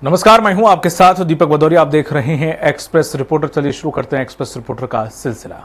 नमस्कार, मैं हूं आपके साथ दीपक भदौरिया। आप देख रहे हैं एक्सप्रेस रिपोर्टर। चलिए शुरू करते हैं एक्सप्रेस रिपोर्टर का सिलसिला।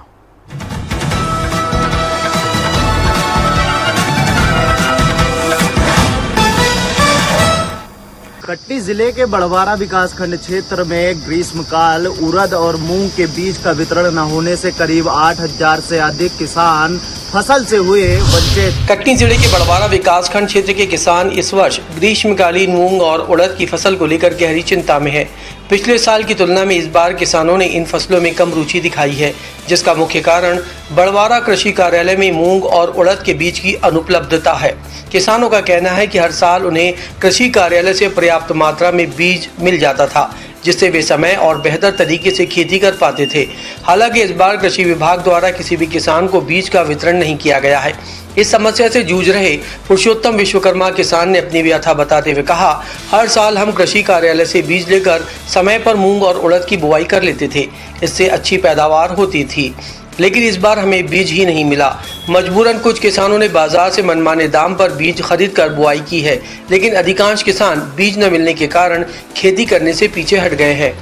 कटनी जिले के बड़वारा विकासखंड क्षेत्र में ग्रीष्मकाल उड़द और मूंग के बीज का वितरण न होने से करीब 8,000 से अधिक किसान फसल से हुए वंचित। कटनी जिले के बड़वारा विकासखंड क्षेत्र के किसान इस वर्ष ग्रीष्मकालीन मूंग और उड़द की फसल को लेकर गहरी चिंता में है। पिछले साल की तुलना में इस बार किसानों ने इन फसलों में कम रुचि दिखाई है, जिसका मुख्य कारण बड़वारा कृषि कार्यालय में मूंग और उड़द के बीज की अनुपलब्धता है। किसानों का कहना है कि हर साल उन्हें कृषि कार्यालय से पर्याप्त मात्रा में बीज मिल जाता था, जिससे वे समय और बेहतर तरीके से खेती कर पाते थे। हालांकि इस बार कृषि विभाग द्वारा किसी भी किसान को बीज का वितरण नहीं किया गया है। इस समस्या से जूझ रहे पुरुषोत्तम विश्वकर्मा किसान ने अपनी व्यथा बताते हुए कहा, हर साल हम कृषि कार्यालय से बीज लेकर समय पर मूंग और उड़द की बुआई कर लेते थे। इससे अच्छी पैदावार होती थी, लेकिन इस बार हमें बीज ही नहीं मिला। मजबूरन कुछ किसानों ने बाजार से मनमाने दाम पर बीज खरीद कर बुआई की है, लेकिन अधिकांश किसान बीज न मिलने के कारण खेती करने से पीछे हट गए हैं।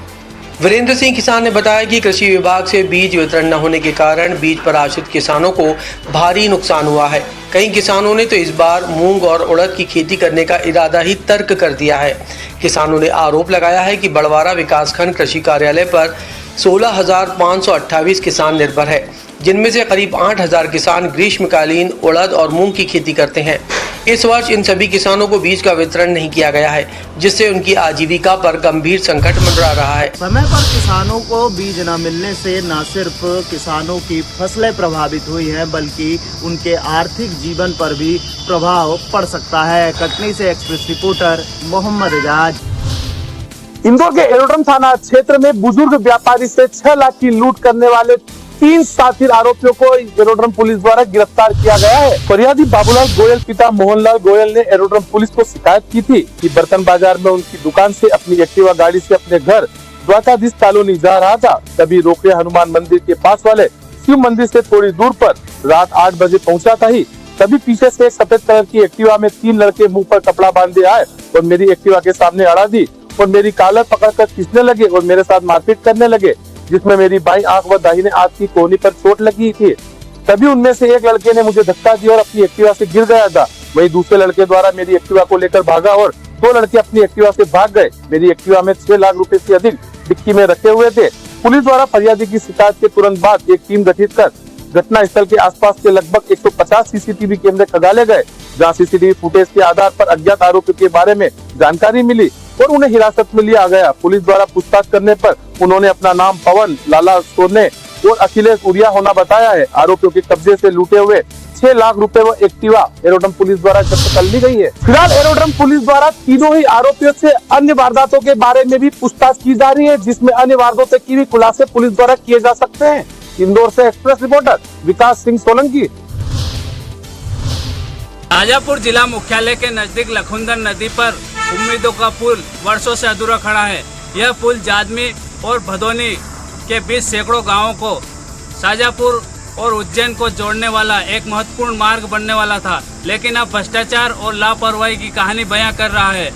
वीरेंद्र सिंह किसान ने बताया कि कृषि विभाग से बीज वितरण न होने के कारण बीज पर आश्रित किसानों को भारी नुकसान हुआ है। कई किसानों ने तो इस बार मूंग और उड़द की खेती करने का इरादा ही तर्क कर दिया है। किसानों ने आरोप लगाया है कि बड़वारा विकासखंड कृषि कार्यालय पर 16,528 किसान निर्भर है, जिनमें से करीब 8,000 किसान ग्रीष्मकालीन उड़द और मूंग की खेती करते हैं। इस वर्ष इन सभी किसानों को बीज का वितरण नहीं किया गया है, जिससे उनकी आजीविका पर गंभीर संकट मंडरा रहा है। समय पर किसानों को बीज न मिलने से न सिर्फ किसानों की फसलें प्रभावित हुई हैं, बल्कि उनके आर्थिक जीवन पर भी प्रभाव पड़ सकता है। कटनी से एक्सप्रेस रिपोर्टर मोहम्मद एजाज। इंदौर के एरोड्रम थाना क्षेत्र में बुजुर्ग व्यापारी से 6 लाख की लूट करने वाले 3 शातिर आरोपियों को एरोड्रम पुलिस द्वारा गिरफ्तार किया गया है। फरियादी बाबूलाल गोयल पिता मोहनलाल गोयल ने एरोड्रम पुलिस को शिकायत की थी कि बर्तन बाजार में उनकी दुकान से अपनी एक्टिवा गाड़ी से अपने घर द्वारकाधीश कॉलोनी जा रहा था। तभी रोकड़िया हनुमान मंदिर के पास वाले शिव मंदिर से थोड़ी दूर पर रात 8 बजे पहुंचा था ही तभी पीछे से एक सफेद कलर की एक्टिवा में 3 लड़के मुंह पर कपड़ा बांधे आए और मेरी एक्टिवा के सामने अड़ा दी और मेरी कॉलर पकड़कर खींचने लगे और मेरे साथ मारपीट करने लगे, जिसमें मेरी बाईं आंख व दाहिने आंख की कोहनी पर चोट लगी थी। तभी उनमें से एक लड़के ने मुझे धक्का दिया और अपनी एक्टिवा से गिर गया था। वहीं दूसरे लड़के द्वारा मेरी एक्टिवा को लेकर भागा और 2 लड़के अपनी एक्टिवा से भाग गए। मेरी एक्टिवा में 6 लाख रुपए से अधिक डिक्की में रखे हुए थे। पुलिस द्वारा फरियादी की शिकायत के तुरंत बाद एक टीम गठित कर घटना स्थल के आसपास के लगभग 150 सीसीटीवी कैमरे खंगाले गए, जहां सीसीटीवी फुटेज के आधार पर अज्ञात आरोपियों के बारे में जानकारी मिली और उन्हें हिरासत में लिया गया। पुलिस द्वारा पूछताछ करने पर उन्होंने अपना नाम पवन, लाला सोने और अखिलेश उरिया होना बताया है। आरोपियों के कब्जे से लूटे हुए 6 लाख रुपए व एक्टिवा एरोड्रम पुलिस द्वारा जब्त कर ली गई है। फिलहाल एरोड्रम पुलिस द्वारा तीनों ही आरोपियों से अन्य वारदातों के बारे में भी पूछताछ की जा रही है, जिसमें अन्य वारदातों की भी खुलासे पुलिस द्वारा किए जा सकते हैं। इंदौर से एक्सप्रेस रिपोर्टर विकास सिंह सोलंकी। शाजापुर जिला मुख्यालय के नजदीक लखुंदर नदी पर उम्मीदों का पुल वर्षों से अधूरा खड़ा है। यह पुल जादमी और भदोनी के बीच सैकड़ों गांवों को शाजापुर और उज्जैन को जोड़ने वाला एक महत्वपूर्ण मार्ग बनने वाला था, लेकिन अब भ्रष्टाचार और लापरवाही की कहानी बयां कर रहा है।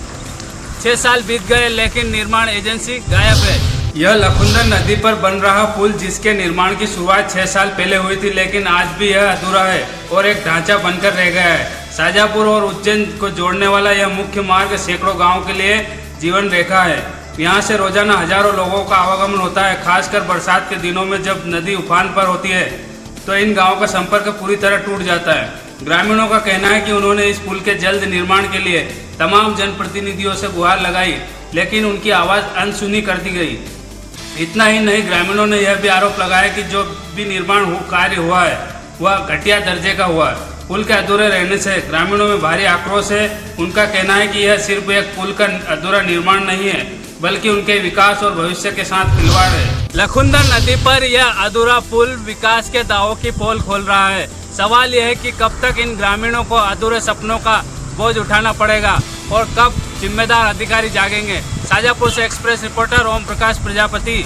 6 साल बीत गए, लेकिन निर्माण एजेंसी गायब है। यह लखुंदर नदी पर बन रहा पुल, जिसके निर्माण की शुरुआत 6 साल पहले हुई थी, लेकिन आज भी यह अधूरा है और एक ढांचा बनकर रह गया है। शाजापुर और उज्जैन को जोड़ने वाला यह मुख्य मार्ग सैकड़ों गांवों के लिए जीवन रेखा है। यहाँ से रोजाना हजारों लोगों का आवागमन होता है। खासकर बरसात के दिनों में जब नदी उफान पर होती है तो इन गांवों का संपर्क पूरी तरह टूट जाता है। ग्रामीणों का कहना है कि उन्होंने इस पुल के जल्द निर्माण के लिए तमाम जनप्रतिनिधियों से गुहार लगाई, लेकिन उनकी आवाज़ अनसुनी कर दी गई। इतना ही नहीं, ग्रामीणों ने यह भी आरोप लगाया कि जो भी निर्माण कार्य हुआ है वह घटिया दर्जे का हुआ है। पुल के अधूरे रहने से ग्रामीणों में भारी आक्रोश है। उनका कहना है कि यह सिर्फ एक पुल का अधूरा निर्माण नहीं है, बल्कि उनके विकास और भविष्य के साथ खिलवाड़ है। लखुंदर नदी पर यह अधूरा पुल विकास के दावों की पोल खोल रहा है। सवाल यह है कि कब तक इन ग्रामीणों को अधूरे सपनों का बोझ उठाना पड़ेगा और कब जिम्मेदार अधिकारी जागेंगे। शाजापुर से एक्सप्रेस रिपोर्टर ओम प्रकाश प्रजापति।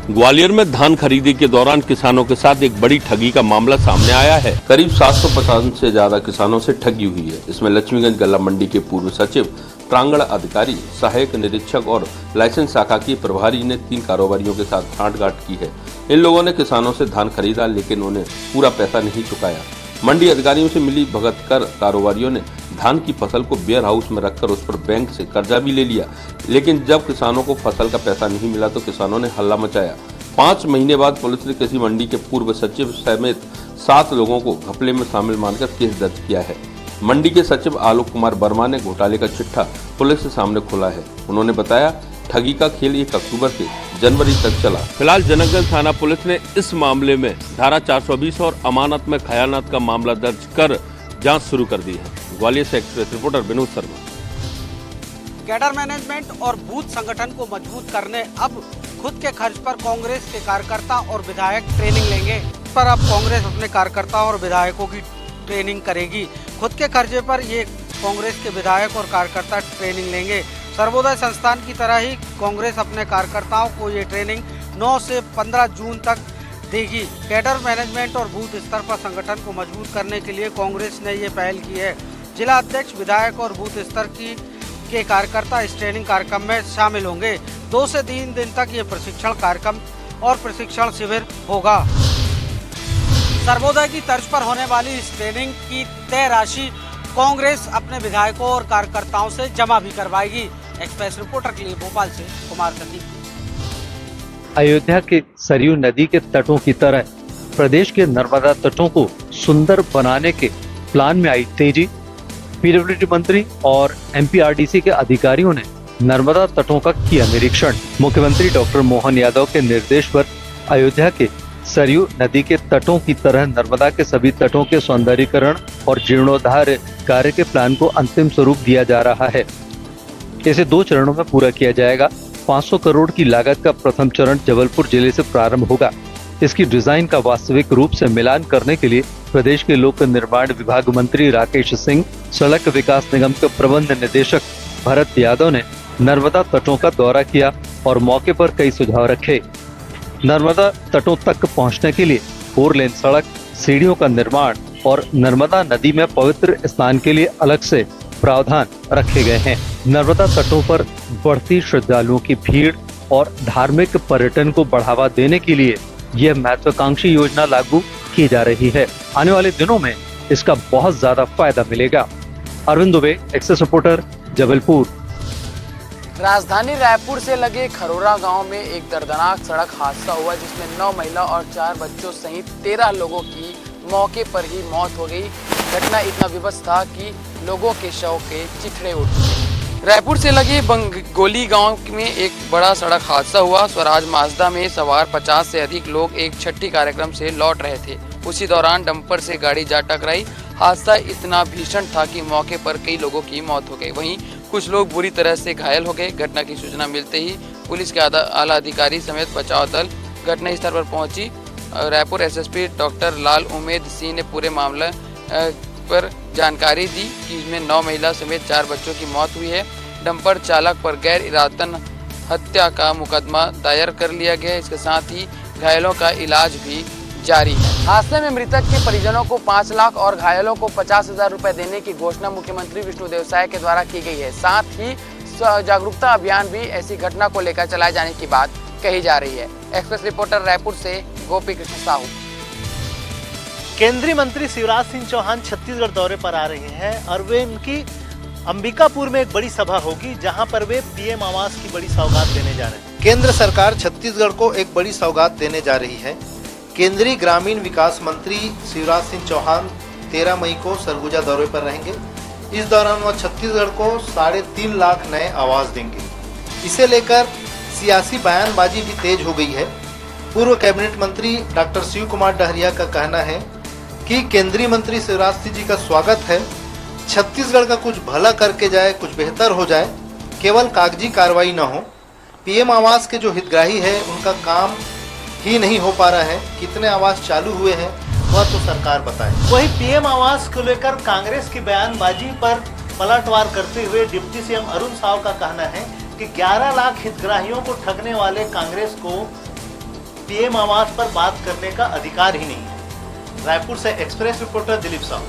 ग्वालियर में धान खरीदी के दौरान किसानों के साथ एक बड़ी ठगी का मामला सामने आया है। करीब 750 से ज्यादा किसानों से ठगी हुई है। इसमें लक्ष्मीगंज गल्ला मंडी के पूर्व सचिव प्रांगण अधिकारी, सहायक निरीक्षक और लाइसेंस शाखा की प्रभारी ने 3 कारोबारियों के साथ सांठगांठ की है। इन लोगों ने किसानों से धान खरीदा, लेकिन उन्हें पूरा पैसा नहीं चुकाया। मंडी अधिकारियों से मिली भगत कर कारोबारियों ने धान की फसल को वेयर हाउस में रखकर उस पर बैंक से कर्जा भी ले लिया, लेकिन जब किसानों को फसल का पैसा नहीं मिला तो किसानों ने हल्ला मचाया। 5 महीने बाद पुलिस ने कृषि मंडी के पूर्व सचिव समेत 7 लोगों को घपले में शामिल मानकर केस दर्ज किया है। मंडी के सचिव आलोक कुमार वर्मा ने घोटाले का चिट्ठा पुलिस के सामने खोला है। उन्होंने बताया, ठगी का खेल 1 अक्टूबर से जनवरी तक चला। फिलहाल जनकगंज थाना पुलिस ने इस मामले में धारा 420 और अमानत में खयानत का मामला दर्ज कर जांच शुरू कर दी है। ग्वालियर से express reporter Vinod Sharma. Cadre management और बूथ संगठन को मजबूत करने अब खुद के खर्च पर कांग्रेस के कार्यकर्ता और विधायक ट्रेनिंग लेंगे। पर अब कांग्रेस अपने कार्यकर्ताओं और विधायकों की ट्रेनिंग करेगी। खुद के खर्चे पर ये कांग्रेस के विधायक और कार्यकर्ता ट्रेनिंग लेंगे। सर्वोदय संस्थान की तरह ही कांग्रेस अपने कार्यकर्ताओं को ये ट्रेनिंग 9 से 15 जून तक देगी। कैडर मैनेजमेंट और बूथ स्तर पर संगठन को मजबूत करने के लिए कांग्रेस ने ये पहल की है। जिला अध्यक्ष, विधायक और बूथ स्तर के कार्यकर्ता इस ट्रेनिंग कार्यक्रम में शामिल होंगे। 2 से 3 दिन तक ये प्रशिक्षण कार्यक्रम और प्रशिक्षण शिविर होगा। सर्वोदय की तर्ज पर होने वाली इस ट्रेनिंग की तय राशि कांग्रेस अपने विधायकों और कार्यकर्ताओं से जमा भी करवाएगी। एक्सप्रेस रिपोर्टर के लिए भोपाल से कुमार सती। अयोध्या के सरयू नदी के तटों की तरह प्रदेश के नर्मदा तटों को सुंदर बनाने के प्लान में आई तेजी। पीडब्ल्यूडी मंत्री और एमपीआरडीसी के अधिकारियों ने नर्मदा तटों का किया निरीक्षण। मुख्यमंत्री डॉक्टर मोहन यादव के निर्देश पर अयोध्या के सरयू नदी के तटों की तरह नर्मदा के सभी तटों के सौंदर्यीकरण और जीर्णोद्धार कार्य के प्लान को अंतिम स्वरूप दिया जा रहा है। इसे 2 चरणों में पूरा किया जाएगा। 500 करोड़ की लागत का प्रथम चरण जबलपुर जिले से प्रारंभ होगा। इसकी डिजाइन का वास्तविक रूप से मिलान करने के लिए प्रदेश के लोक निर्माण विभाग मंत्री राकेश सिंह, सड़क विकास निगम के प्रबंध निदेशक भरत यादव ने नर्मदा तटों का दौरा किया और मौके पर कई सुझाव रखे। नर्मदा तटों तक पहुंचने के लिए 4 लेन सड़क, सीढ़ियों का निर्माण और नर्मदा नदी में पवित्र स्नान के लिए अलग से प्रावधान रखे गए हैं। नर्मदा तटों पर बढ़ती श्रद्धालुओं की भीड़ और धार्मिक पर्यटन को बढ़ावा देने के लिए यह महत्वाकांक्षी योजना लागू की जा रही है। आने वाले दिनों में इसका बहुत ज्यादा फायदा मिलेगा। Arvind Dubey, access reporter, Jabalpur. राजधानी रायपुर से लगे खरोरा गांव में एक दर्दनाक सड़क हादसा हुआ, जिसमें 9 महिला और 4 बच्चों सहित 13 लोगों की मौके पर ही मौत हो गई। घटना इतना विभत्स था कि लोगों के शव के चिथड़े उठ गए। रायपुर से लगे बंगोली गांव में एक बड़ा सड़क हादसा हुआ। स्वराज माजदा में सवार 50 से अधिक लोग एक छठी कार्यक्रम से लौट रहे थे। उसी दौरान डंपर से गाड़ी जा टकराई। हादसा इतना भीषण था कि मौके पर कई लोगों की मौत हो गई। वहीं कुछ लोग बुरी तरह से घायल हो गए। घटना की सूचना मिलते ही पुलिस के आला अधिकारी समेत बचाव दल घटनास्थल पर पहुंची। रायपुर एसएसपी डॉक्टर लाल उमेद सिंह ने पूरे मामले पर जानकारी दी कि इसमें 9 महिला समेत 4 बच्चों की मौत हुई है। डंपर चालक पर गैर इरादतन हत्या का मुकदमा दायर कर लिया गया है। इसके साथ ही घायलों का इलाज भी जारी है। हादसे में मृतक के परिजनों को 5 लाख और घायलों को 50,000 रुपए देने की घोषणा मुख्यमंत्री विष्णुदेव साय के द्वारा की गई है। साथ ही जागरूकता अभियान भी ऐसी घटना को लेकर चलाए जाने की बात कही जा रही है। एक्सप्रेस रिपोर्टर रायपुर से गोपी कृष्ण साहू। केंद्रीय मंत्री शिवराज सिंह चौहान छत्तीसगढ़ दौरे पर आ रहे हैं और वे उनकी अंबिकापुर में एक बड़ी सभा होगी, जहां पर वे पीएम आवास की बड़ी सौगात देने जा रहे हैं। केंद्र सरकार छत्तीसगढ़ को एक बड़ी सौगात देने जा रही है। केंद्रीय ग्रामीण विकास मंत्री शिवराज सिंह चौहान 13 मई को सरगुजा दौरे पर रहेंगे। इस दौरान वह छत्तीसगढ़ को 3.5 लाख नए आवास देंगे। इसे लेकर सियासी बयानबाजी भी तेज हो गई है। पूर्व कैबिनेट मंत्री डॉक्टर शिव कुमार डहरिया का कहना है कि केंद्रीय मंत्री शिवराज सिंह जी का स्वागत है, छत्तीसगढ़ का कुछ भला करके जाए, कुछ बेहतर हो जाए, केवल कागजी कार्रवाई न हो। पीएम आवास के जो हितग्राही है उनका काम ही नहीं हो पा रहा है। कितने आवास चालू हुए हैं वह तो सरकार बताए। वही पीएम आवास को लेकर कांग्रेस की बयानबाजी पर पलटवार करते हुए डिप्टी सीएम अरुण साव का कहना है कि 11 लाख हितग्राहियों को ठगने वाले कांग्रेस को पीएम आवास पर बात करने का अधिकार ही नहीं है। रायपुर से एक्सप्रेस रिपोर्टर दिलीप साहू।